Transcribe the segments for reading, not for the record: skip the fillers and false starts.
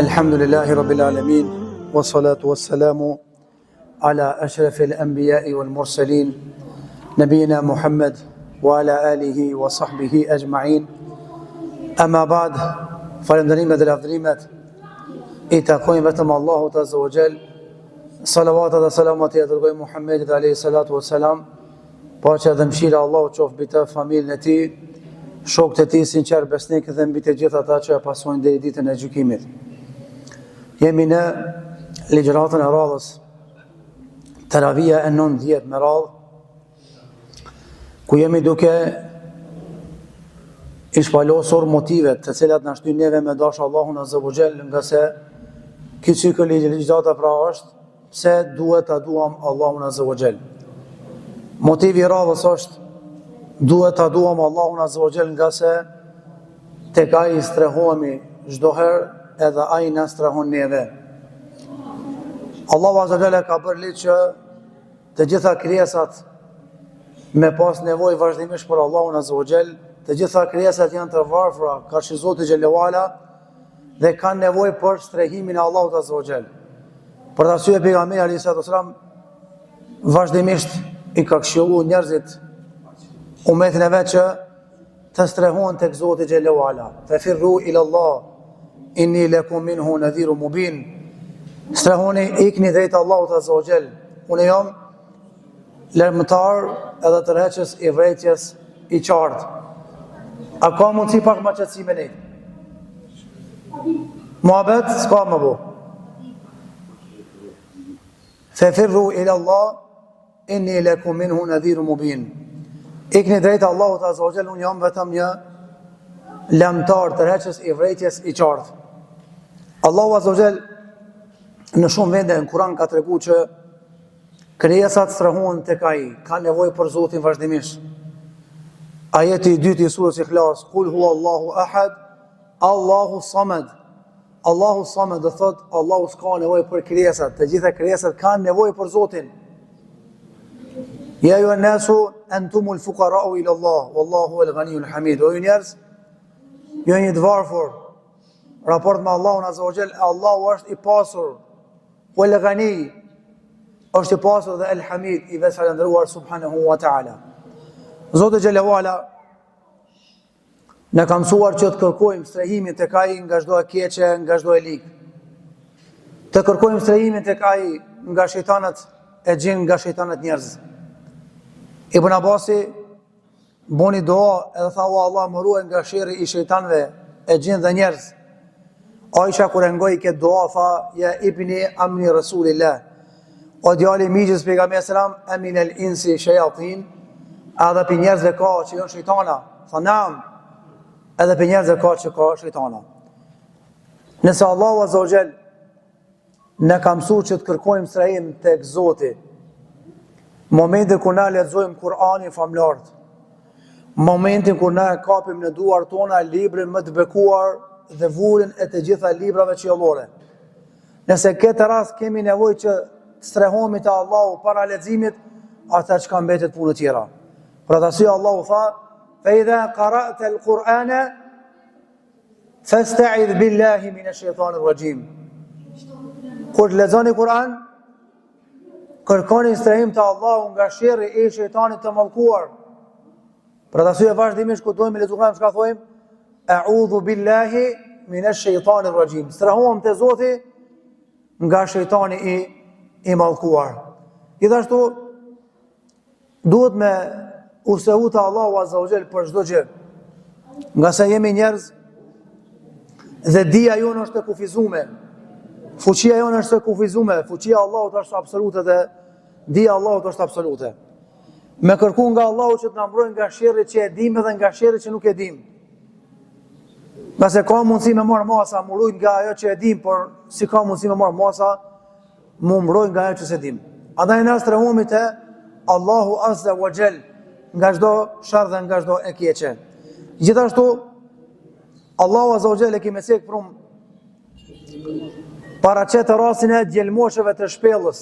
Alhamdulillahi Rabbil Alamin, wa salatu wa salamu ala ashrafil anbiya'i wal mursalin, nabiyina Muhammad wa ala alihi wa sahbihi ajma'in. Amma ba'd, falenderimet dhe lavdrimet I takojnë vetëm Allahut Azza wa Jall. Salavatat dhe salamat I dërgojnë Muhammedit alayhi salatu wa salam, paqja dhe mëshira e Allahut qoftë mbi të, familjen e tij, shokët e tij sinqer besnikë dhe mbi të gjithë ata që e pasojnë deri ditën e gjykimit. Jemi në ligjëratën e radhës Taravia e 9 me radhë, ku jemi duke I shpalosur motivet të cilat na shtyn neve me dashur Allahun Azza wa Jall, nga se ky cikël ligjërata pra është pse duhet ta duam Allahun Azza wa Jall. Motivi I radhës është duhet ta duam Allahun Azza wa Jall, nga se tek ai strehojemi çdo herë, edhe ai na strehon neve. Allahu Azza wa Jalla ka bërë ligjë që të gjitha krijesat me pas nevojë vazhdimisht për Allahun Azza wa Jall, të gjitha krijesat janë të varfra karshi Zotit xhelalu ala dhe kanë nevojë për strehimin e Allahut Azza wa Jall. Për të arsye pejgamberi alayhi salatu wasalam vazhdimisht I ka këshilluar njerëzit, umetin e vet, që të strehohen tek Zoti xhelalu ala. Fafirru ila Allah inni lakum minhu nadhirun mubin. Strehoni, ikni drejt Allahut Azza wa Jall. Unë jam lërmëtar edhe tërheqës I vërejtjes I qartë. A ka mundësi pak ma qëtësi me ne? Muhabet, s'ka më bo. Fafirru ila Allah inni lakum minhu nadhirun mubin. Ikni drejt Allahut Azza wa Jall, unë jam vetëm një lëmtar tërheqës I vërejtjes I qartë. Allahu Azza wa Jall në shumë vende në Kur'an ka treguar që krijesat strehohen tek ai, kanë nevojë për Zotin vazhdimisht. Ajeti I dytë I surës Ikhlas, Qul huwa Allahu ahad, Allahu samad. Allahu samad do thot Allahu s'ka nevojë për krijesat, të gjitha krijesat kanë nevojë për Zotin. Ya ayyuhan nasu antumul fuqara'u ila Allah, wallahu huwal ghaniyyul hamid. O njerëz, ju jeni të varfër. Raport me Allahun Azza wa Jall, Allahu është I pasur, wal ghani, është I pasur dhe el hamid, I falendëruar subhanahu wa ta'ala. Zoti xhelalu ala na ka mësuar që të kërkojmë strehimin tek ai nga çdo e keqe, nga çdo e lig. Të kërkojmë strehimin tek ai nga shejtanët e gjin, nga shejtanët njerëz. Ibn Abasi boni dua edhe tha: "O Allah, më ruaj nga sherri I shejtanëve e gjin dhe njerëz." Aisha kur e ngoi këtë dua tha: "Ya ibni amni Rasulillah." O djali miqës pejgamberit selam, amin el insi shayatin. Edhe për njerëzve ka që janë shejtana. Tha naam. Edhe për njerëzve ka që ka shejtana. Nëse Allahu Azza wa Jall ne ka mësuar që të kërkojmë strehim tek Zoti, momentin kur na lexojmë Kur'anin famlart, momentin kur na kapim në duar tona librin më të bekuar dhe vullin e të gjitha librave qiellore. Nëse këtë rast kemi nevojë që të strehohemi te Allahu para leximit, ata çka mbetet punë tjera. Për atë arsye Allahu tha: "Fa idha qara'ta al-Qur'ana fasta'idh billahi minash shaitanir rajim." Kur lexoni Kur'an, kërkoni strehim te Allahu nga sherri I shejtanit të mallkuar. Për atë arsye vazhdimisht kur dojmë lexojmë Kur'an, çka thojmë? A'udhu billahi minash shaitanir rajim. Strehohem te Zoti nga shejtani I mallkuar. Gjithashtu duhet me usehu te Allahu Azza wa Jall për çdo gjë. Nga se jemi njerëz dhe dija jonë është e kufizuar. Fuqia jonë është e kufizuar. Fuqia e Allahut është absolute dhe dija e Allahut është absolute. Me kërku nga Allahu që të na mbrojë nga sherri që e dim dhe nga sherri që nuk e dim. Nga se ka mundësi me marrë masa, më rujt nga ajo që e dim, por si ka mundësi me marrë masa, më mbrojt nga ajo që se dim. Andaj na strehumi te Allahu Azza wa Jall nga çdo sharr dhe nga çdo e keqe. Gjithashtu Allahu Azza wa Jalla kemi cek prum para çetë rastin e djelmoshëve të shpellës,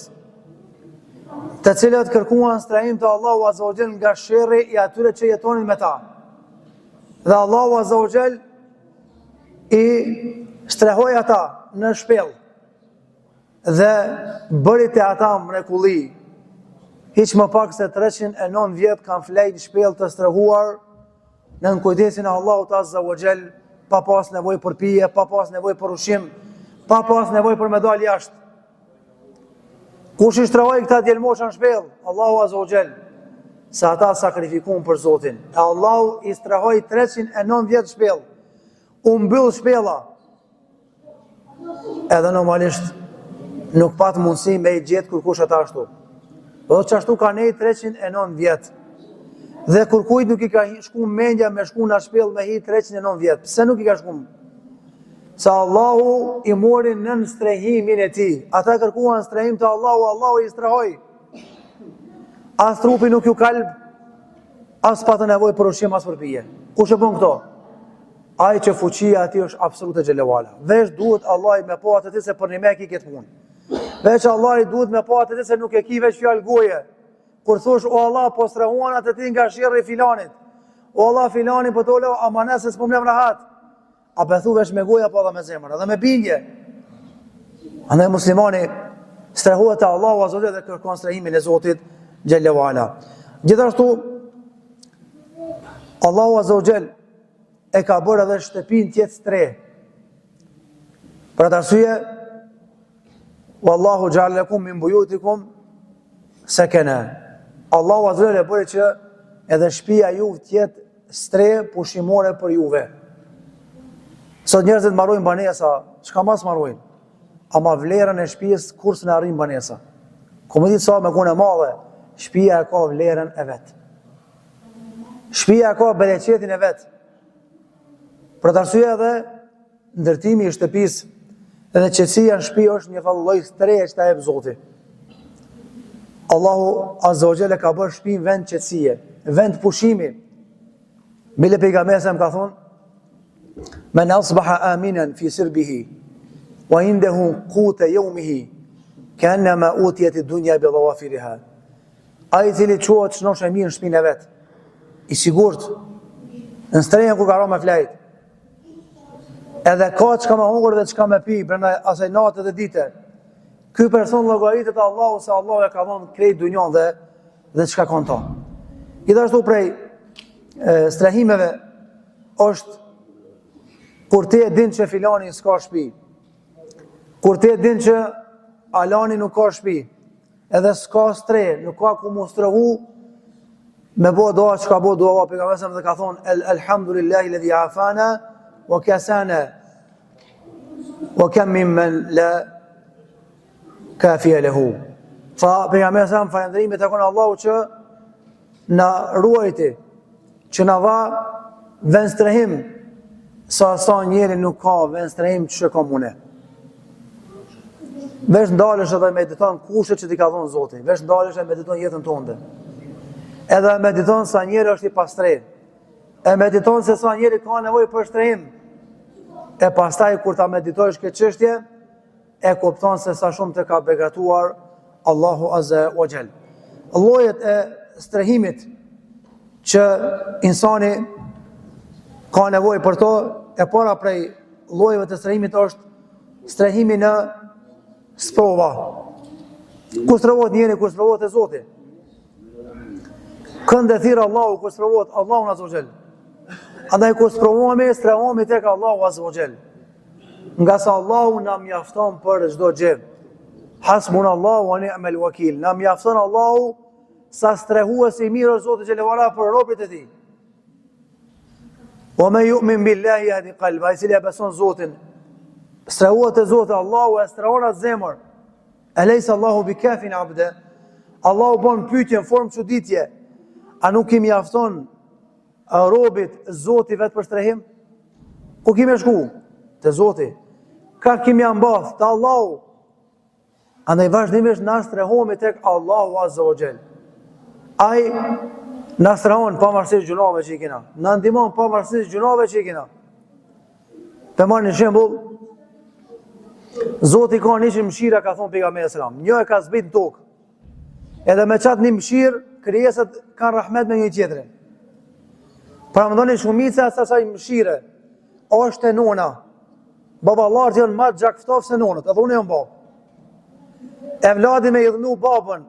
të cilët kërkuan strahim të Allahu Azza wa Jalla nga sherri i atyre që jetonin me ta. Dhe Allahu Azza wa Jalla i strehoi ata në shpellë dhe bëri te ata mrekulli. Hiç më pak se 309 vjet kanë flejt shpellë të strehuar në kujdesin e Allahut Azza wa Jall, pa pas nevojë për pije, pa pas nevojë për ushqim, pa pas nevojë për me dalë jashtë. Kush i shtrehoi këta djelmosha në shpellë? Allahu Azza wa Jall, se ata sakrifikuan për Zotin. E Allahu i strehoi 309 vjet shpellë. U mbyll shpella. Edhe normalisht nuk pat mundësi me i gjetë kërkush ata ashtu. Do që ashtu ka nejtë 309 vjetë. Dhe kërkujt nuk i ka shku mendja me shku në shpellë me hi 309 vjetë. Pse nuk i ka shku? Sa Allahu i mori nën strehimin e ti. Ata kërkuan strehim të Allahu, Allahu i strehoj. As trupi nuk ju kalb, as patë nevoj për ushqim, as për pije. Kush e bën këto? Ai që fuqia ati është absolute xhelewala. Veç duhet Allah me po atë se për një me ki këtë punë. Veç Allah duhet me po atë se nuk e ki veç fjallë goje. Kur thosh, o Allah, po strehuan atë ti nga shirri filanit. O Allah, filani po tole, amanes se s'po mlem rahat. A bethu veç me goja, po dhe me zemër, edhe me bindje. Andaj muslimani strehuat e Allahu Azza wa Jalla dhe kërkon strehimin e Zotit xhelewala. Gjithashtu, Allahu Azza wa Jalla e ka bërë edhe shtëpin tjetë stre. Për atë arsye, Wallahu ja'ala lakum min buyutikum sakana. Allahu Azza wa Jalla e bërë që edhe shtëpia juve tjetë stre pushimore për juve. Sot njerëzit marrojnë banesa, çka mas marrojnë? Ama vlerën e shtëpisë kurse në arrin banesa. Ku më ditë sa me kone madhe, shtëpia e ka vlerën e vet. Shtëpia e ka bereqetin e vet. Për të arsye edhe ndërtimi i shtëpisë edhe qetësia në shtëpi është një lloj strehe që ta jep Zoti. Allahu Azza wa Jalla ka bërë shtëpinë vend qetësie, vend pushimi. Bile pejgamberi sa më ka thonë: "Men asbaha aminan fi sirbihi wa indahu quta yawmihi ka'annama utiyat ad-dunya bi dhawafiriha." Ai cili quhet shnosh e mirë në shtëpinë e vet, i sigurt, në strehën ku ka rënë me flajt. Edhe ka çka me hungur dhe çka me pi brenda asaj natë dhe dite. Ky person llogaritet Allahu se Allahu e ka dhënë krejt dunjon dhe çka ka ta. Gjithashtu prej strehimeve është kur ti e din që filani s'ka shtëpi. Kur ti e din që alani nuk ka shtëpi, edhe s'ka stre, nuk ka ku mu strehu, me bo doa që ka bo doa, pejgamberi dhe ka thonë, elhamdulillahi ledhi afana, wa kasana, wa kam mimmen la kafia lehu. Tha, pejgamberi falëndërimit e konë Allahu që na ruajti, që na dha vend strehim, sa njeri nuk ka vend strehim që ka mune. Vesh ndalesh edhe mediton kushet që ti ka thonë Zoti, vesh ndalesh edhe mediton jetën tënde. Edhe mediton sa njeri është i pastret. E mediton se sa njeri ka nevojë për shtrehim. E pastaj kur ta meditojsh këtë çështje, e kupton se sa shumë të ka begatuar Allahu Azza wa Jall. Llojet e strehimit që insani ka nevojë për to, e para prej llojeve të strehimit është strehimi në sprova. Ku sprovohet njeri, ku sprovohet e Zoti. Kënd e thirr Allahu, ku sprovohet Allahu Azza wa Jall. Andaj ku sprovohemi, strehohemi tek Allahu Azza wa Jall. Nga sa Allahu na mjafton për çdo gjë. Hasbunallahu wa ni'mal wakil. Na mjafton Allahu sa strehuesi i mirë Zoti xhelala për robët e tij. Wa man yu'min billahi yahdi qalba. Ai cili e beson Zotin, strehuat e Zotit, Allahu e strehon atë zemër. Alaysa Allahu bikafin 'abda. Allahu bën pyetje në formë çuditje. A nuk i mjafton robit Zoti vetë për strehim? Ku kemi shku? Te Zoti. Ka kemi ambath te Allahu. Andaj vazhdimisht na strehohemi tek Allahu Azza wa Jall. Ai na strehon pavarësisht gjunave që i kena. Na ndihmon pavarësisht gjunave që i kena. Për marrë një shembull, Zoti ka një mëshira, ka thonë pejgamberi selam. Një e ka zbrit në tokë. Edhe me qatë një mëshirë, krijesat kanë rahmet me një tjetrin. Para mendoni shumica e asaj mëshire është e nona. Baballarët janë më gjakftov se nonët, edhe unë jam babë. E vladi me idhnu babën,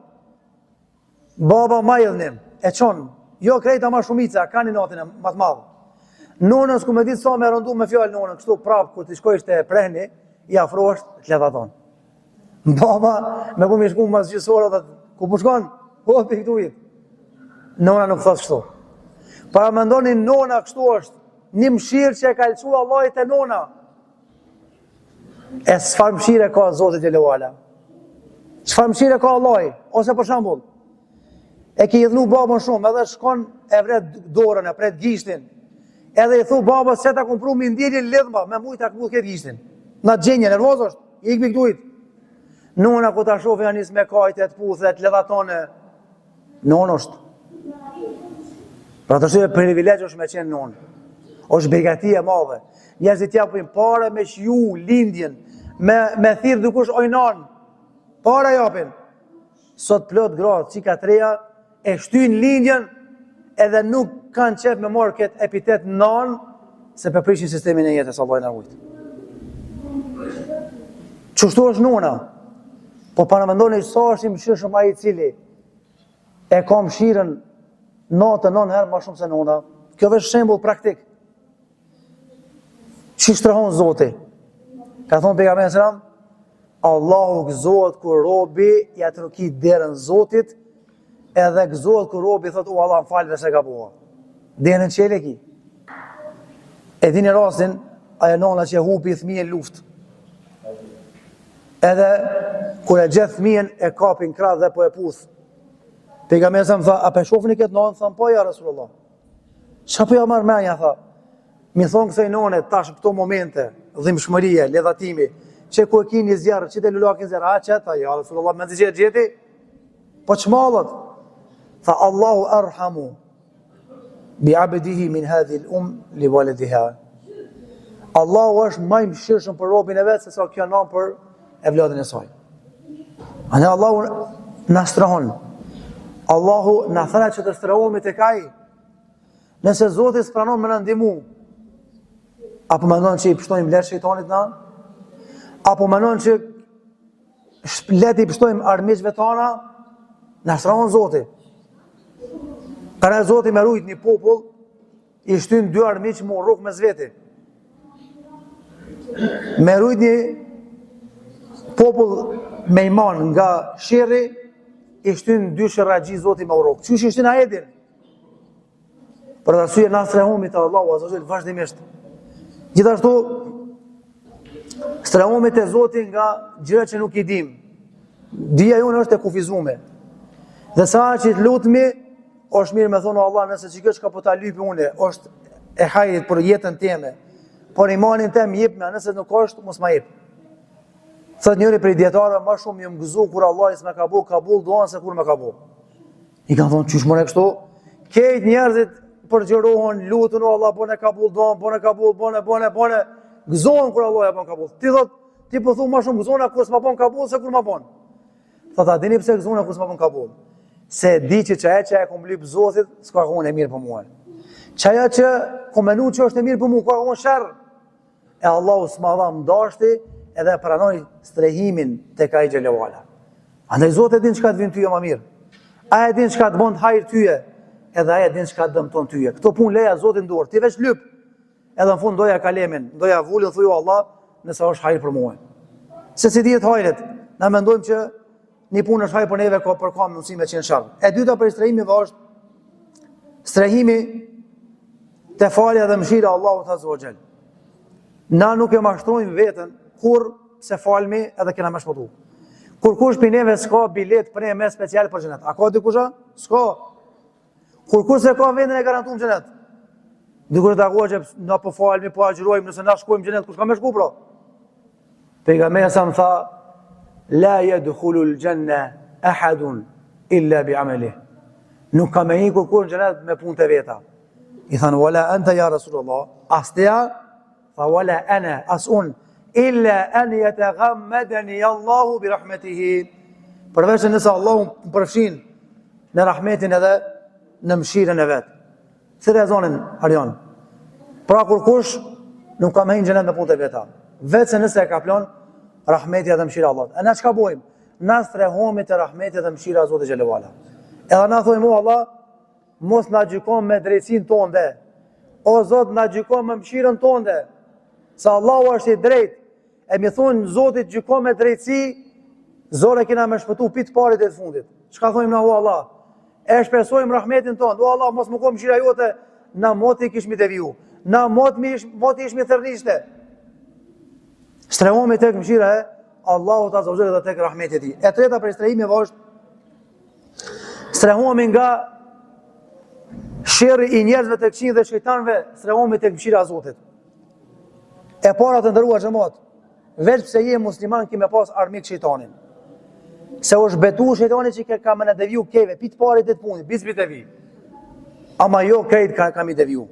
baba ma idhnim, e qonë, jo krejta ma shumica, ka një natin e më të madhë. Nonën s'ku me ditë sa me rëndu me fjallë nonën, kështu prapë, kur t'i shkojsh të prehni, i afrosht, të letaton. Baba, me ku mi shku mas gjysora, dhe ku pushkon, po të këtujit. Nona nuk thos kështu. Para me ndoni nona kështu është, një mshirë që e kalcu Allahit e nona. E s'far mshire ka Zotit Gjellewala. Çfarë mshire ka Allahi? Ose për shembull, e ke idhnu babën shumë, edhe shkon e vret dorën, e pret gishtin. Edhe i thu babës se ta kumpru mi ndjelin lidhma, me mujt ta këpull këtë gishtin. Na gjenje, nervoz është, i këmi këtujt. Nona ku ta shofi anis me kajtet, puthet, ledhatone. Nonë është. Pra të shumë e privilegj është me qenë nonë. është begati e madhe. Njerëzit japin pare me shju lindjen, me thirr dikush ojnan. Para japin. Sot plot gratë, qika treja, e shtyn lindjen edhe nuk kanë qef me marrë këtë epitet nan, se përprishin sistemin e jetës, Allah i na ujtë. Qështu është nona, po paramendoni sa është i mëshirshëm ai i cili e ka mëshirën natën 9 herë më shumë se nona. Kjo është shembull praktik. Çi shtrahon Zoti? Ka thonë pejgamberi sallallahu alajhi wasallam, Allahu gëzohet kur robi ja troki derën Zotit, edhe gëzohet kur robi thotë o Allah m'fal se gabova. Derën çelë ki. E dini rastin, ajo nona që hupi fëmijën luftë. Edhe kur e gjet fëmijën e kapin krah dhe po e puth. Pejgamberi sa më tha, a pe shofni këtë nonë? Tham, po ja Rasulullah. Qa po ja marrë menja, tha? Mi thonë kësaj none, tash këto momente, dhimbshmërie, ledhatimi, që ku e ki një zjarë, që të lullakin zjarë, a që tha, ja Rasulullah, me të gjeti? Po që malët? Tha, Allahu arhamu, bi abedihi min hadhi li walediha. Allahu është maj mëshirshëm për robin e vetë, se sa kjo nanë për e vladin e saj. Ane Allahu në strahon. Allahu në thëna që të strahomi të kaj. Nëse Zotis pranon me në ndimu, apo menon që i pështojmë letë shejtanit na, apo menon që letë i pështojmë armiqve tana, në strahon Zoti. Kërë Zoti me rujt një popull, i shtyn 2 armiq mu rrug me zveti. Me rujt një popull me iman nga shirri, i shtyn 2 shërragji Zoti me rrug. Qysh i shtyn a edin? Për të arsye na strehumi të Allahu azza vazhdimisht. Gjithashtu strehumi të Zotit nga gjëra që nuk i dim. Dija jonë është e kufizuar. Dhe sa që të lutemi, është mirë me thonë Allah, nëse që kjo që ka po ta lypi une, është e hajrit për jetën teme, por imanin tem jepme, nëse nuk është, mos ma jep. Thët njëri për i djetarëve, ma shumë jë më gëzu kur Allah isë me kabul doan se kur me kabul. I kanë thonë, qysh mëre kështu? Kejt njerëzit përgjërohen, lutën o Allah, bone kabul doan, bone kabul, bone, gëzohen kur Allah ja bon kabul. Ti thot, ti po thu ma shumë gëzohen kur s'ma bon kabul se kur ma bon. Thot, a dini pse gëzohen kur s'ma bon kabul? Se di që që e kom lypë Zotit, s'ka kohën e mirë për mua. Qaja që kom menu që është e mirë për mua, ka kohën shërë. E Allahu s'ma dha mdashti, edhe pranoj strehimin të ka i Gjellewala. Andaj Zotë e din që ka të vinë tyje ma mirë. Aja din që ka të bënd hajrë tyje, edhe aja din që ka të dëmton tyje. Këto pun leja Zotë ndorë, ti veç lyp, edhe në fund doja kalemin, doja vullin, thuju Allah, nëse është hajrë për mua. Se si dijet hajret, na mendojmë që një punë është hajrë për neve, për kam mundësi me qenë sharë. E dyta për strehimive është strehimi të falja dhe mëshira Allahu të azza. Na nuk e mashtrojmë vetën kur se falmi edhe kena me shpëtu. Kur kush për neve s'ka bilet për me special për xhenet. A ka dikusha? S'ka. Kur kush se ka vendin e garantuar në xhenet. Dikush të agohë që na po falmi, po agjërojmë, nëse na shkojmë xhenet, kush ka me shku pro? Pejgamberi sa më tha, la yadkhulul janna ahadun illa bi amalihi. Nuk ka me ikur kush në xhenet me punë të veta. I thanë, wala anta ja Rasulullah, astja, Tha wala ana as un illa an yataghammadani Allahu bi rahmetihi. Përveç nëse Allahu më përfshin në rahmetin edhe në mëshirën e vet. Thirrë azonin Arjan. Pra kur kush nuk ka më hinë xhenet me punët e veta. Vetë nëse e ka plon rahmeti edhe mëshira e Allahut. E na çka bojmë? Na strehohemi te rahmeti dhe mëshira e Zotit xhelalu ala. Edhe na thojmë o Allah, mos na gjykon me drejtsinë tonë. O Zot, na gjykon me mëshirën tonë. Sa Allahu është i drejtë. E mi thonë Zotit gjykon me drejtësi, zore kena me shpëtu pitë parit e të fundit. Çka thojmë na o Allah? E shpresojmë rahmetin tonë. O Allah, mos më ko mëshira jote, na moti kishmi deviju. Na moti ishmi thërnishte. Strehohemi tek mëshira e Allahut azza wa jalla dhe tek rahmeti i tij. E treta për strehimeve është strehohemi nga sherri i njerëzve të këqij dhe shejtanëve, strehohemi tek mëshira e Zotit. E para të ndëruar xhamat, veç pse je musliman ki me pas armik shejtanin. Se është betu shejtani që ka më në deviju keve, pitë parit e të punit, bisbit e vi. Ama jo krejt kam i deviju.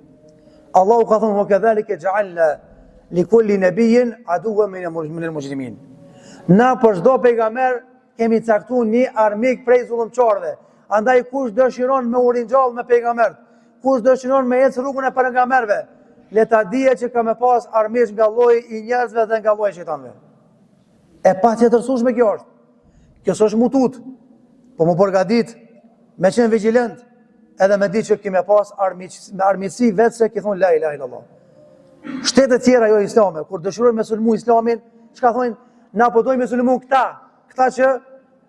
Allahu ka thënë, وَكَذَلِكَ جَعَلْنَا لِكُلِّ نَبِيٍّ عَدُوًّا مِنَ الْمُجْرِمِينَ. Na për çdo pejgamber kemi caktuar një armik prej zullumçorëve. Andaj kush dëshiron me u ringjall me pejgambert, kush dëshiron me ecë rrugën e pejgamberëve, le ta dije që ka me pas armish nga lloji i njerëzve dhe nga lloji i shejtanëve. E patjetërsueshme kjo është. Kjo s'është mutut, po më përgatit me qenë vigjilent, edhe me di që kime pas armiqësi vetë se ki thonë la ilaha illallah. Shtetet tjera jo islame, kur dëshirojnë me sulmu islamin, çka thonë, na po dojmë me sulmu këta që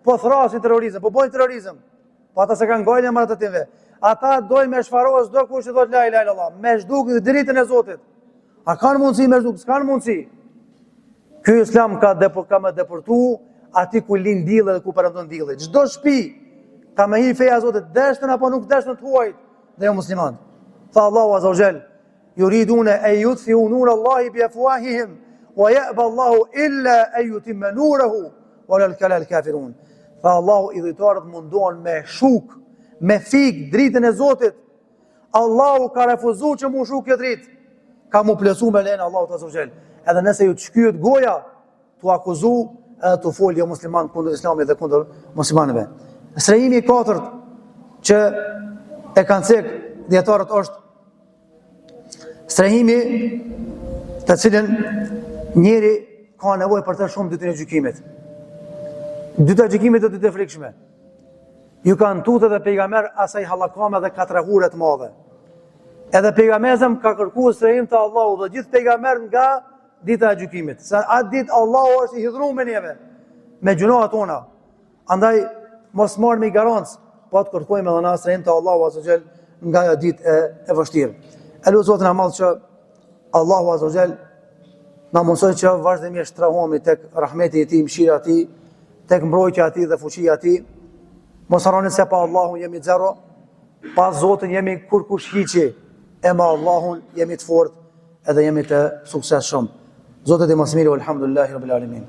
po thrasin terrorizëm, po bojnë terrorizëm, po ata se kanë gojnë e maratative. Ata dojnë me shfarojë s'do kush që thotë la ilaha illallah, me zhduk dritën e Zotit. A kanë mundësi me zhduk? S'kanë mundësi. Ky islam ka me deportu ati ku lind dielli dhe ku perëndon dielli. Çdo shtëpi ka me hir feja Zotit, deshtën apo nuk deshtën të huajt dhe jo musliman. Tha Allahu azza wa jall, yuriduna an yutfi'u nura Allahi bi afwahihim wa ya'ba Allahu illa an yutimma nurahu wa la al kafirun. Tha Allahu, idhujtarët mundohen me shuk, me fik dritën e Zotit. Allahu ka refuzuar që mu shuk kjo dritë. Ka mu plotësuar me lenë Allahu azza wa jall. Edhe nëse ju të shkyhet goja, tu akuzu edhe të folë jo musliman kundër islamit dhe kundër muslimanëve. Strehimi i katërt që e kanë cek dietarët është strehimi të cilën njeri ka nevojë për të shumë ditën e gjykimit. Dyta e gjykimit është ditë e frikshme. Ju kanë tutë edhe pejgamber asaj hallakame dhe katrahure të madhe. Edhe pejgamberi ka kërkuar strehim të Allahut dhe gjithë pejgamberët nga dita e gjykimit. Sa atë ditë Allahu është i hidhur me neve, me gjunohat tona. Andaj mos marrni garancë, po të kërkojmë edhe na strehim të Allahu azza xal nga ajo ditë e vështirë. Elu Zotin e madh që Allahu azza xal na mësoj që vazhdimisht strehohemi tek rahmeti i tij, mëshira e tij, tek mbrojtja e tij dhe fuqia e tij. Mos harroni se pa Allahun jemi zero, pa Zotin jemi kurkush hiçi, e me Allahun jemi të fortë edhe jemi të suksesshëm. Zotit i mëshmirë, alhamdulillahi rabbil alamin.